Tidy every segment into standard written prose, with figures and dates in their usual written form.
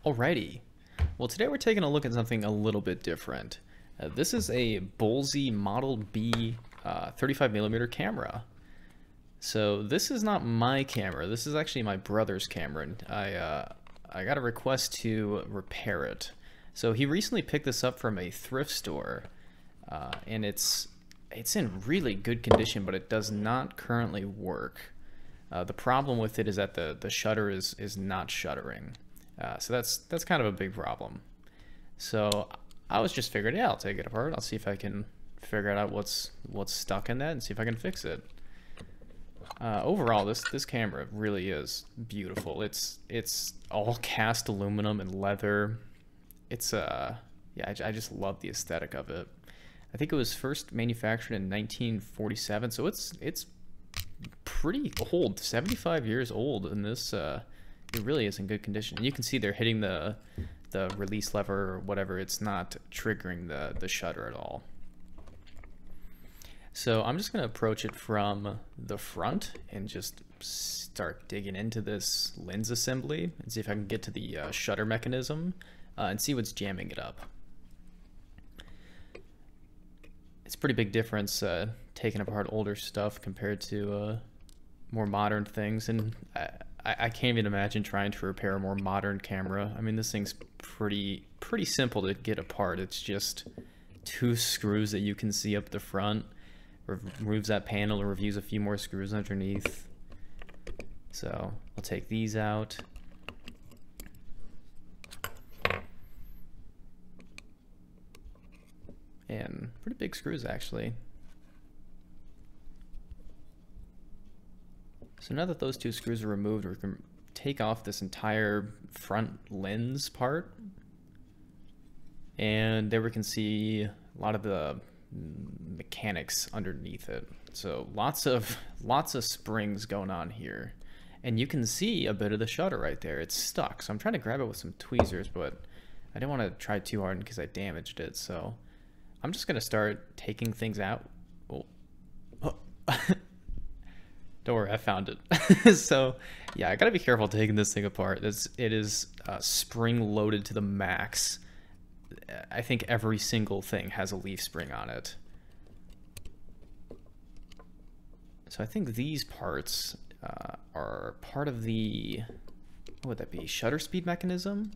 Alrighty. Well, today we're taking a look at something a little bit different. This is a Bolsey Model B 35mm camera. So this is not my camera. This is actually my brother's camera. And I got a request to repair it. So he recently picked this up from a thrift store, and it's in really good condition, but it does not currently work. The problem with it is that the shutter is not shuttering. So that's kind of a big problem. So I was just figuring, yeah, I'll take it apart. I'll see if I can figure out what's stuck in that and see if I can fix it. Overall, this camera really is beautiful. It's all cast aluminum and leather. It's yeah, I just love the aesthetic of it. I think it was first manufactured in 1947, so it's pretty old, 75 years old, and this it really is in good condition. And you can see they're hitting the release lever or whatever. It's not triggering the shutter at all. So I'm just going to approach it from the front and just start digging into this lens assembly and see if I can get to the shutter mechanism and see what's jamming it up. It's a pretty big difference taking apart older stuff compared to more modern things, and I can't even imagine trying to repair a more modern camera. I mean, this thing's pretty simple to get apart. It's just two screws that you can see up the front. Removes that panel and reviews a few more screws underneath. So I'll take these out. And pretty big screws, actually. So now that those two screws are removed, we can take off this entire front lens part. And there we can see a lot of the mechanics underneath it. So lots of springs going on here. And you can see a bit of the shutter right there. It's stuck. So I'm trying to grab it with some tweezers, but I didn't want to try too hard because I damaged it. So I'm just going to start taking things out. Oh. Don't worry, I found it. So yeah, I gotta be careful taking this thing apart. It is spring loaded to the max. I think every single thing has a leaf spring on it. So I think these parts are part of the, what would that be, shutter speed mechanism?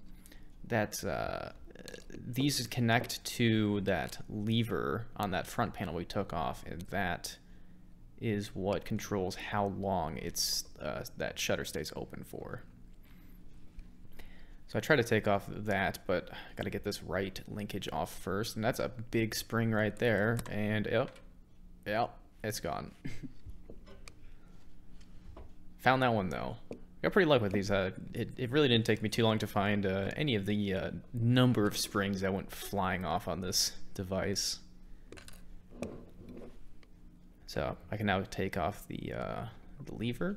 That these connect to that lever on that front panel we took off, and that is what controls how long that shutter stays open for. So I try to take off that, but I gotta get this right linkage off first, and that's a big spring right there, and yep, it's gone. Found that one though. Got pretty lucky with these. It really didn't take me too long to find any of the number of springs that went flying off on this device. So I can now take off the lever.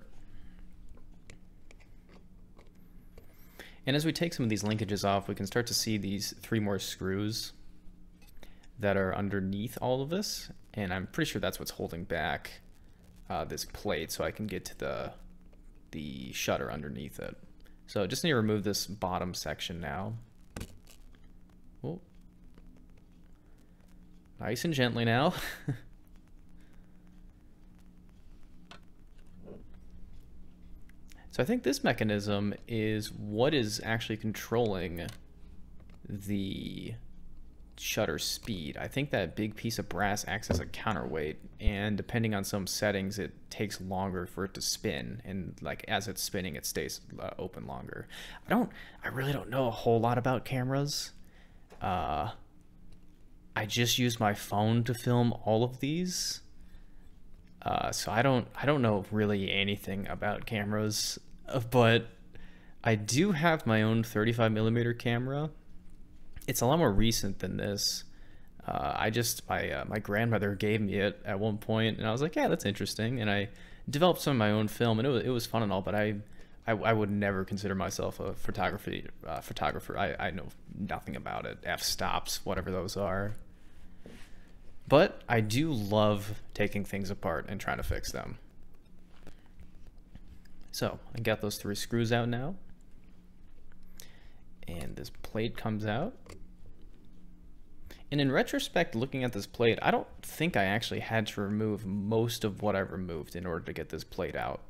And as we take some of these linkages off, we can start to see these 3 more screws that are underneath all of this. And I'm pretty sure that's what's holding back this plate so I can get to the shutter underneath it. So just need to remove this bottom section now. Oh. Nice and gently now. So I think this mechanism is what is actually controlling the shutter speed. I think that big piece of brass acts as a counterweight, and depending on some settings, it takes longer for it to spin, and like as it's spinning, it stays open longer. I really don't know a whole lot about cameras. I just use my phone to film all of these. So I don't know really anything about cameras, but I do have my own 35mm camera. It's a lot more recent than this. My grandmother gave me it at one point, and I was like, yeah, that's interesting. And I developed some of my own film, and it was fun and all, but I would never consider myself a photographer. I know nothing about it. F-stops, whatever those are. But I do love taking things apart and trying to fix them. So I got those 3 screws out now. And this plate comes out. And in retrospect, looking at this plate, I don't think I actually had to remove most of what I removed in order to get this plate out.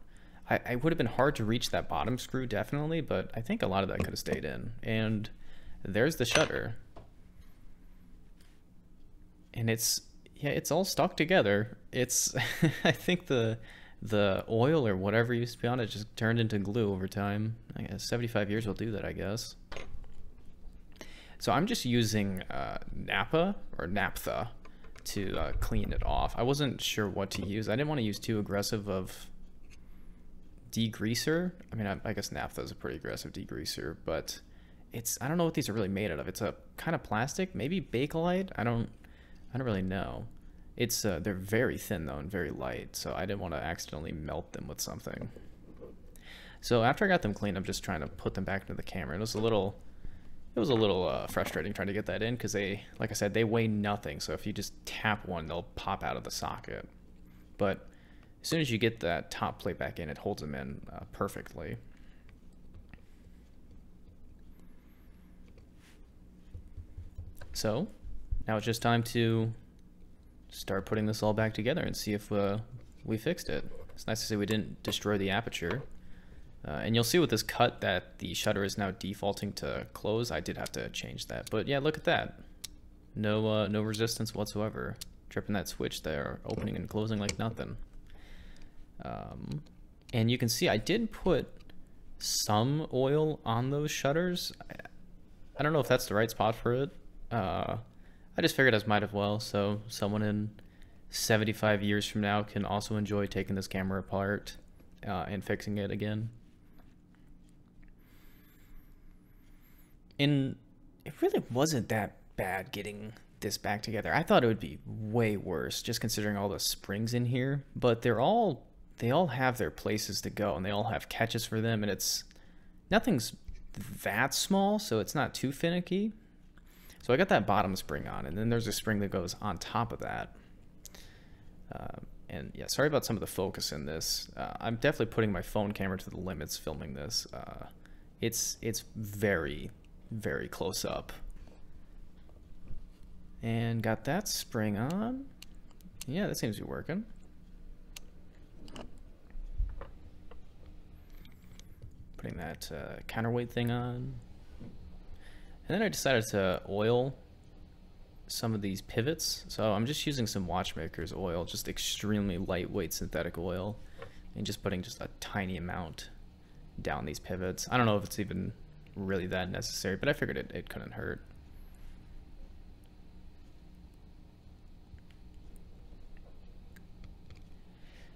I would have been hard to reach that bottom screw, definitely, but I think a lot of that could have stayed in. And there's the shutter. And it's all stuck together. It's, I think the oil or whatever used to be on it just turned into glue over time. I guess 75 years will do that, I guess. So I'm just using naphtha to clean it off. I wasn't sure what to use. I didn't want to use too aggressive of degreaser. I mean, I guess naphtha is a pretty aggressive degreaser, but I don't know what these are really made out of. It's a kind of plastic, maybe Bakelite. I don't really know. It's they're very thin though and very light, so I didn't want to accidentally melt them with something. So after I got them cleaned, I'm just trying to put them back into the camera. It was a little frustrating trying to get that in because like I said, they weigh nothing. So if you just tap one, they'll pop out of the socket. But as soon as you get that top plate back in, it holds them in perfectly. So now it's just time to start putting this all back together and see if we fixed it. It's nice to see we didn't destroy the aperture. And you'll see with this cut that the shutter is now defaulting to close. I did have to change that. But yeah, look at that. No resistance whatsoever. Tripping that switch there, opening and closing like nothing. And you can see I did put some oil on those shutters. I don't know if that's the right spot for it. I just figured I might as well, so someone in 75 years from now can also enjoy taking this camera apart and fixing it again. And it really wasn't that bad getting this back together. I thought it would be way worse, just considering all the springs in here, but they all have their places to go, and they all have catches for them, and nothing's that small, so it's not too finicky. So I got that bottom spring on, and then there's a spring that goes on top of that. And yeah, sorry about some of the focus in this. I'm definitely putting my phone camera to the limits filming this. It's very, very close up. And got that spring on. Yeah, that seems to be working. Putting that counterweight thing on. And then I decided to oil some of these pivots. So I'm just using some watchmaker's oil, just extremely lightweight synthetic oil, and just putting just a tiny amount down these pivots. I don't know if it's even really that necessary, but I figured it couldn't hurt.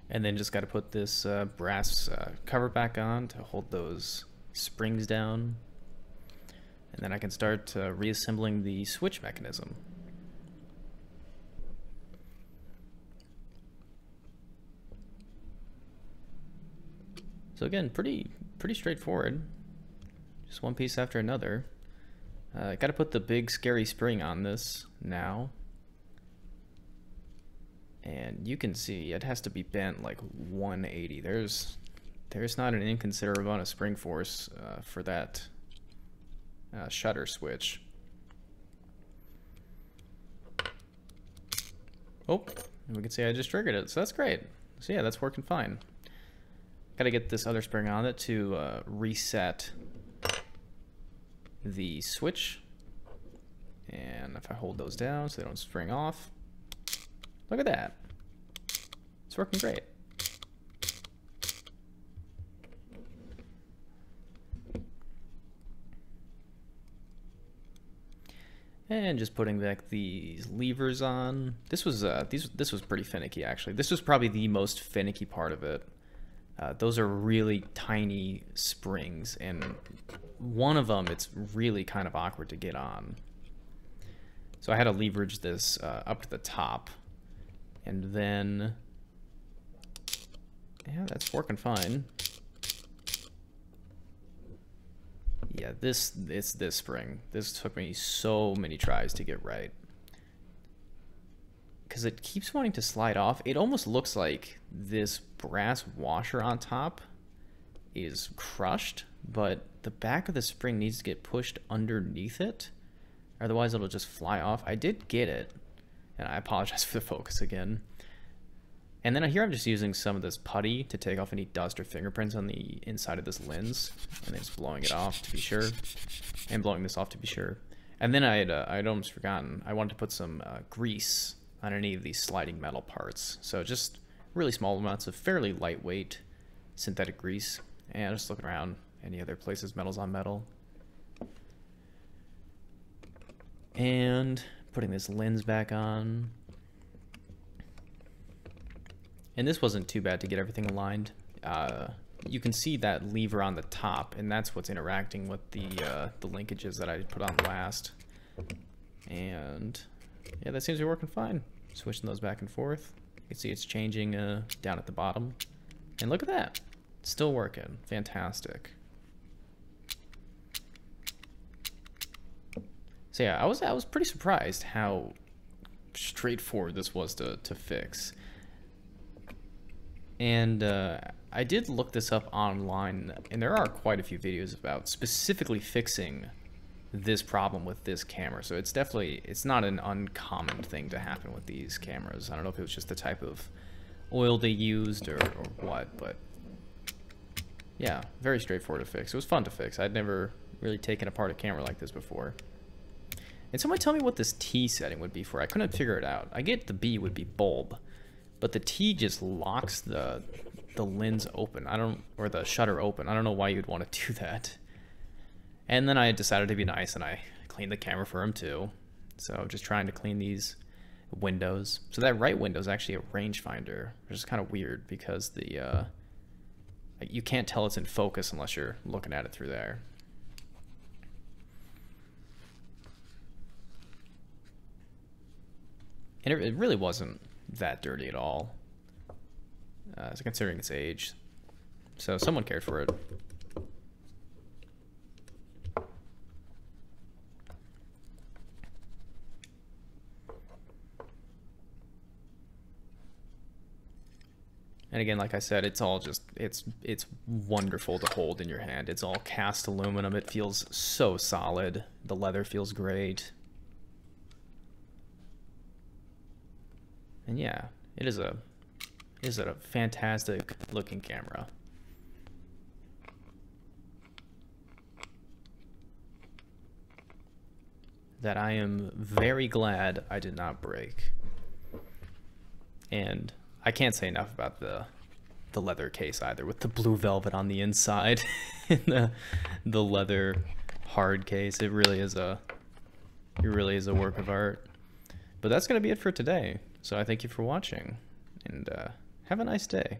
And then just got to put this brass cover back on to hold those springs down. And then I can start reassembling the switch mechanism. So again, pretty straightforward. Just one piece after another. I got to put the big scary spring on this now. And you can see it has to be bent like 180. There's not an inconsiderable amount of spring force for that shutter switch. Oh, and we can see I just triggered it, so that's great. So yeah, that's working fine. Got to get this other spring on it to reset the switch. And if I hold those down so they don't spring off, look at that. It's working great. And just putting back these levers on. This was pretty finicky actually. This was probably the most finicky part of it. Those are really tiny springs, and one of them it's really kind of awkward to get on. So I had to leverage this up to the top, and then yeah, that's working fine. Yeah, this spring. This took me so many tries to get right. Because it keeps wanting to slide off. It almost looks like this brass washer on top is crushed, but the back of the spring needs to get pushed underneath it. Otherwise it'll just fly off. I did get it. And I apologize for the focus again. And then here I'm just using some of this putty to take off any dust or fingerprints on the inside of this lens. And then just blowing it off to be sure. And blowing this off to be sure. And then I'd almost forgotten. I wanted to put some grease on any of these sliding metal parts. So just really small amounts of fairly lightweight synthetic grease. And just looking around any other places metal's on metal. And putting this lens back on. And this wasn't too bad to get everything aligned. You can see that lever on the top, and that's what's interacting with the linkages that I put on last. And yeah, that seems to be working fine. Switching those back and forth. You can see it's changing down at the bottom. And look at that. It's still working. Fantastic. So yeah, I was pretty surprised how straightforward this was to fix. And I did look this up online, and there are quite a few videos about specifically fixing this problem with this camera. So it's not an uncommon thing to happen with these cameras. I don't know if it was just the type of oil they used or what, but yeah, very straightforward to fix. It was fun to fix. I'd never really taken apart a camera like this before. And someone tell me what this T setting would be for. I couldn't figure it out. I get the B would be bulb, but the T just locks the lens open. Or the shutter open. I don't know why you'd want to do that. And then I decided to be nice and I cleaned the camera for him too. So just trying to clean these windows. So that right window is actually a rangefinder, which is kind of weird because you can't tell it's in focus unless you're looking at it through there. And it really wasn't that dirty at all, considering its age. So someone cared for it. And again, like I said, it's all just, it's wonderful to hold in your hand. It's all cast aluminum. It feels so solid. The leather feels great. And yeah, it is a fantastic looking camera. That I am very glad I did not break. And I can't say enough about the leather case either, with the blue velvet on the inside and the leather hard case. It really is a work of art. But that's going to be it for today. So I thank you for watching, and have a nice day.